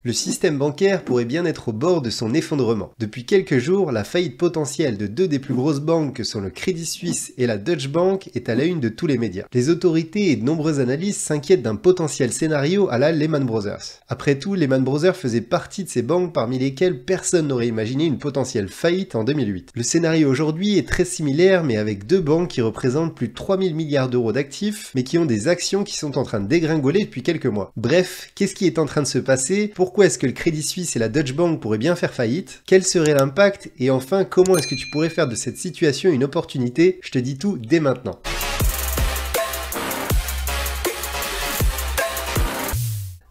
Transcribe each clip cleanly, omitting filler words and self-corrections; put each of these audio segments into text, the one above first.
Le système bancaire pourrait bien être au bord de son effondrement. Depuis quelques jours, la faillite potentielle de deux des plus grosses banques que sont le Crédit Suisse et la Deutsche Bank est à la une de tous les médias. Les autorités et de nombreux analystes s'inquiètent d'un potentiel scénario à la Lehman Brothers. Après tout, Lehman Brothers faisait partie de ces banques parmi lesquelles personne n'aurait imaginé une potentielle faillite en 2008. Le scénario aujourd'hui est très similaire mais avec deux banques qui représentent plus de 3000 milliards d'euros d'actifs mais qui ont des actions qui sont en train de dégringoler depuis quelques mois. Bref, qu'est-ce qui est en train de se passer? Pourquoi est-ce que le Crédit Suisse et la Deutsche Bank pourraient bien faire faillite? Quel serait l'impact? Et enfin, comment est-ce que tu pourrais faire de cette situation une opportunité? Je te dis tout dès maintenant.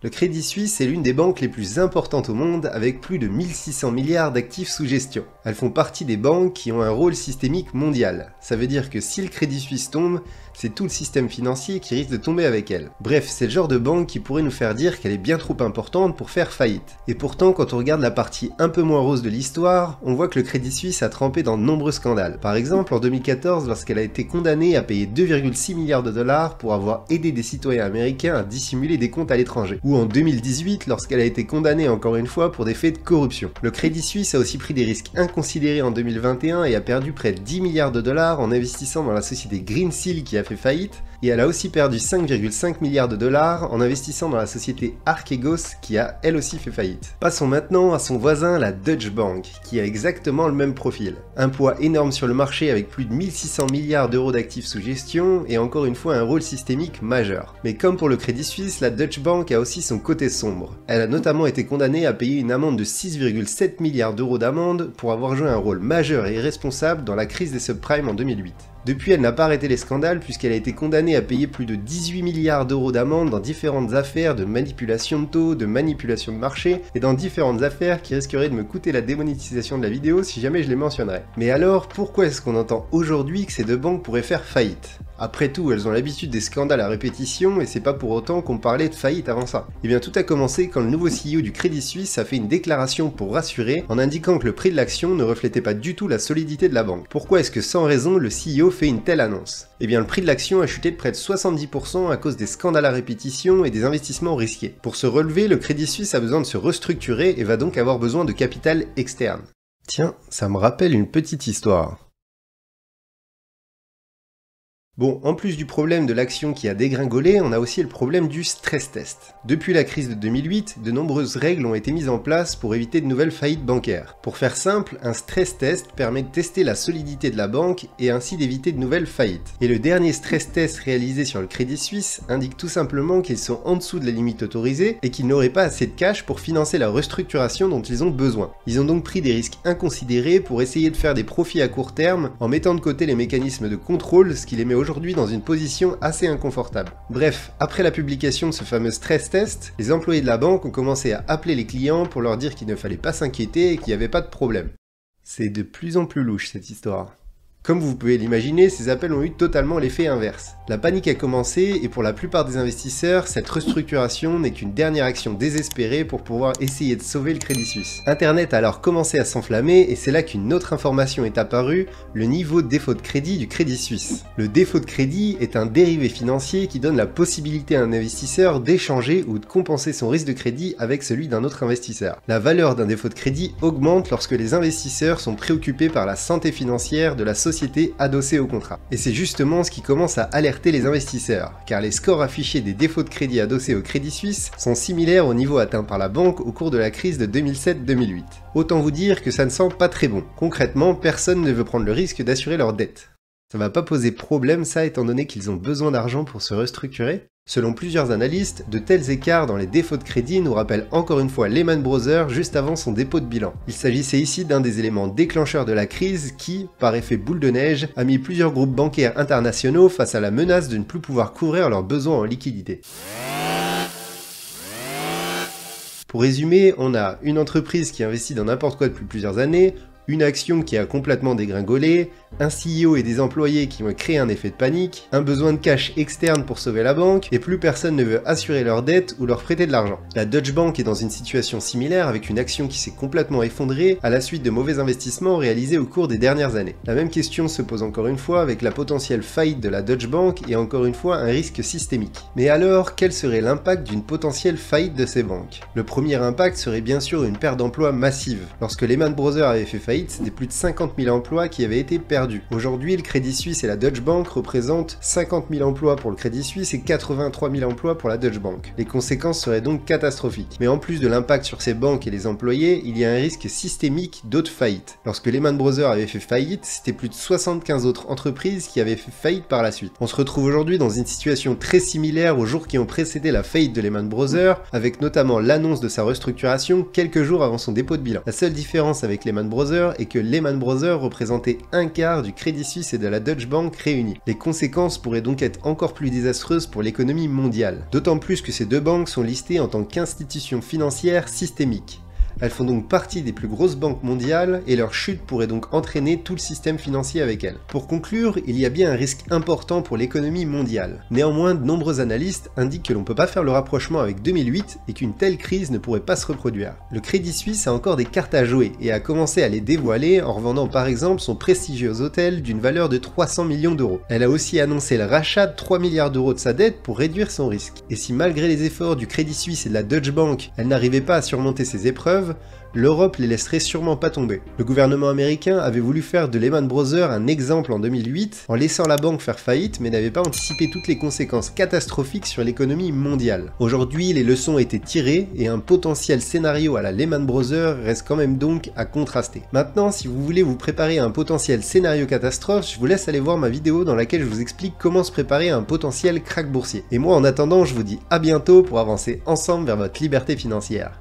Le Crédit Suisse est l'une des banques les plus importantes au monde avec plus de 1600 milliards d'actifs sous gestion. Elles font partie des banques qui ont un rôle systémique mondial. Ça veut dire que si le Crédit Suisse tombe, c'est tout le système financier qui risque de tomber avec elle. Bref, c'est le genre de banque qui pourrait nous faire dire qu'elle est bien trop importante pour faire faillite. Et pourtant, quand on regarde la partie un peu moins rose de l'histoire, on voit que le Crédit Suisse a trempé dans de nombreux scandales. Par exemple, en 2014, lorsqu'elle a été condamnée à payer 2,6 milliards de dollars pour avoir aidé des citoyens américains à dissimuler des comptes à l'étranger. Ou en 2018, lorsqu'elle a été condamnée encore une fois pour des faits de corruption. Le Crédit Suisse a aussi pris des risques inconsidérés en 2021 et a perdu près de 10 milliards de dollars en investissant dans la société Greensill qui a fait faillite, et elle a aussi perdu 5,5 milliards de dollars en investissant dans la société Archegos qui a elle aussi fait faillite. Passons maintenant à son voisin la Deutsche Bank, qui a exactement le même profil. Un poids énorme sur le marché avec plus de 1600 milliards d'euros d'actifs sous gestion et encore une fois un rôle systémique majeur. Mais comme pour le Crédit Suisse, la Deutsche Bank a aussi son côté sombre. Elle a notamment été condamnée à payer une amende de 6,7 milliards d'euros d'amende pour avoir joué un rôle majeur et irresponsable dans la crise des subprimes en 2008. Depuis, elle n'a pas arrêté les scandales puisqu'elle a été condamnée à payer plus de 18 milliards d'euros d'amende dans différentes affaires de manipulation de taux, de manipulation de marché et dans différentes affaires qui risqueraient de me coûter la démonétisation de la vidéo si jamais je les mentionnerais. Mais alors, pourquoi est-ce qu'on entend aujourd'hui que ces deux banques pourraient faire faillite? Après tout, elles ont l'habitude des scandales à répétition et c'est pas pour autant qu'on parlait de faillite avant ça. Et bien tout a commencé quand le nouveau CEO du Crédit Suisse a fait une déclaration pour rassurer en indiquant que le prix de l'action ne reflétait pas du tout la solidité de la banque. Pourquoi est-ce que sans raison le CEO fait une telle annonce? Eh bien le prix de l'action a chuté de près de 70% à cause des scandales à répétition et des investissements risqués. Pour se relever, le Crédit Suisse a besoin de se restructurer et va donc avoir besoin de capital externe. Tiens, ça me rappelle une petite histoire. Bon, en plus du problème de l'action qui a dégringolé, on a aussi le problème du stress test. Depuis la crise de 2008, de nombreuses règles ont été mises en place pour éviter de nouvelles faillites bancaires. Pour faire simple, un stress test permet de tester la solidité de la banque et ainsi d'éviter de nouvelles faillites. Et le dernier stress test réalisé sur le Crédit Suisse indique tout simplement qu'ils sont en dessous de la limite autorisée et qu'ils n'auraient pas assez de cash pour financer la restructuration dont ils ont besoin. Ils ont donc pris des risques inconsidérés pour essayer de faire des profits à court terme en mettant de côté les mécanismes de contrôle, ce qui les met aujourd'hui dans une position assez inconfortable. Bref, après la publication de ce fameux stress test, les employés de la banque ont commencé à appeler les clients pour leur dire qu'il ne fallait pas s'inquiéter et qu'il n'y avait pas de problème. C'est de plus en plus louche cette histoire. Comme vous pouvez l'imaginer, ces appels ont eu totalement l'effet inverse. La panique a commencé et pour la plupart des investisseurs, cette restructuration n'est qu'une dernière action désespérée pour pouvoir essayer de sauver le Crédit Suisse. Internet a alors commencé à s'enflammer et c'est là qu'une autre information est apparue, le niveau de défaut de crédit du Crédit Suisse. Le défaut de crédit est un dérivé financier qui donne la possibilité à un investisseur d'échanger ou de compenser son risque de crédit avec celui d'un autre investisseur. La valeur d'un défaut de crédit augmente lorsque les investisseurs sont préoccupés par la santé financière de la société adossée au contrat. Et c'est justement ce qui commence à alerter les investisseurs, car les scores affichés des défauts de crédit adossés au Crédit Suisse sont similaires au niveau atteint par la banque au cours de la crise de 2007-2008. Autant vous dire que ça ne sent pas très bon. Concrètement, personne ne veut prendre le risque d'assurer leurs dettes. Ça va pas poser problème ça étant donné qu'ils ont besoin d'argent pour se restructurer? Selon plusieurs analystes, de tels écarts dans les défauts de crédit nous rappellent encore une fois Lehman Brothers juste avant son dépôt de bilan. Il s'agissait ici d'un des éléments déclencheurs de la crise qui, par effet boule de neige, a mis plusieurs groupes bancaires internationaux face à la menace de ne plus pouvoir couvrir leurs besoins en liquidité. Pour résumer, on a une entreprise qui investit dans n'importe quoi depuis plusieurs années, Une action qui a complètement dégringolé, un CEO et des employés qui ont créé un effet de panique, un besoin de cash externe pour sauver la banque, et plus personne ne veut assurer leurs dettes ou leur prêter de l'argent. La Deutsche Bank est dans une situation similaire avec une action qui s'est complètement effondrée à la suite de mauvais investissements réalisés au cours des dernières années. La même question se pose encore une fois avec la potentielle faillite de la Deutsche Bank et encore une fois un risque systémique. Mais alors, quel serait l'impact d'une potentielle faillite de ces banques? Le premier impact serait bien sûr une perte d'emplois massive. Lorsque Lehman Brothers avait fait faillite, c'était plus de 50 000 emplois qui avaient été perdus. Aujourd'hui, le Crédit Suisse et la Deutsche Bank représentent 50 000 emplois pour le Crédit Suisse et 83 000 emplois pour la Deutsche Bank. Les conséquences seraient donc catastrophiques. Mais en plus de l'impact sur ces banques et les employés, il y a un risque systémique d'autres faillites. Lorsque Lehman Brothers avait fait faillite, c'était plus de 75 autres entreprises qui avaient fait faillite par la suite. On se retrouve aujourd'hui dans une situation très similaire aux jours qui ont précédé la faillite de Lehman Brothers, avec notamment l'annonce de sa restructuration quelques jours avant son dépôt de bilan. La seule différence avec Lehman Brothers est que Lehman Brothers représentait un quart du Crédit Suisse et de la Deutsche Bank réunis. Les conséquences pourraient donc être encore plus désastreuses pour l'économie mondiale. D'autant plus que ces deux banques sont listées en tant qu'institutions financières systémiques. Elles font donc partie des plus grosses banques mondiales et leur chute pourrait donc entraîner tout le système financier avec elles. Pour conclure, il y a bien un risque important pour l'économie mondiale. Néanmoins, de nombreux analystes indiquent que l'on ne peut pas faire le rapprochement avec 2008 et qu'une telle crise ne pourrait pas se reproduire. Le Crédit Suisse a encore des cartes à jouer et a commencé à les dévoiler en revendant par exemple son prestigieux hôtel d'une valeur de 300 millions d'euros. Elle a aussi annoncé le rachat de 3 milliards d'euros de sa dette pour réduire son risque. Et si malgré les efforts du Crédit Suisse et de la Deutsche Bank, elle n'arrivait pas à surmonter ces épreuves, l'Europe les laisserait sûrement pas tomber. Le gouvernement américain avait voulu faire de Lehman Brothers un exemple en 2008 en laissant la banque faire faillite mais n'avait pas anticipé toutes les conséquences catastrophiques sur l'économie mondiale. Aujourd'hui, les leçons ont été tirées et un potentiel scénario à la Lehman Brothers reste quand même donc à contraster. Maintenant, si vous voulez vous préparer à un potentiel scénario catastrophe, je vous laisse aller voir ma vidéo dans laquelle je vous explique comment se préparer à un potentiel krach boursier. Et moi en attendant, je vous dis à bientôt pour avancer ensemble vers votre liberté financière.